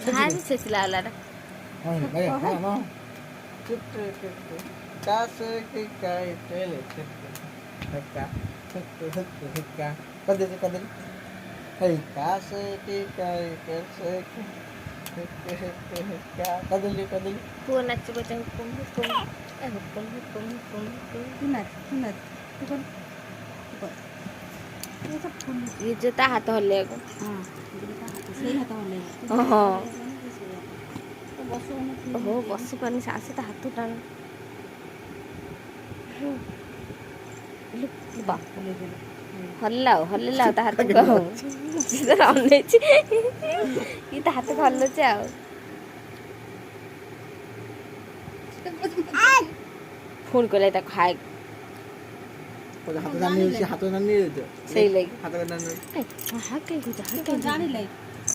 ଭାରି ଛେଚିଲା ଗଲାଟା ପୁଅ ନାଚିବ ଚାହୁଁ ହୁକୁମ ହୁକୁମ ହୁକୁମ ହୁକୁମ ହୁକୁମ ହୁକୁମ ଇଏ ଯେ ତା ହାତ ହଲେଇବାକୁ ହଁ ଓହୋ ବସି ପାରୁନି ଆସେ ତା ହାତ ଟାଣ ହଲିଲା ଆଉ ତା ହାତକୁ ଆଉ ଅନେଇଛି କି ତା ହାତକୁ ହଲୁଛି ଆଉ ପୁଣି କହିଲା ତାକୁ ଖାଏ ହାତ ଜାଣି ସେଇ ଲାଗି ହାତ ଜାଣିଲେ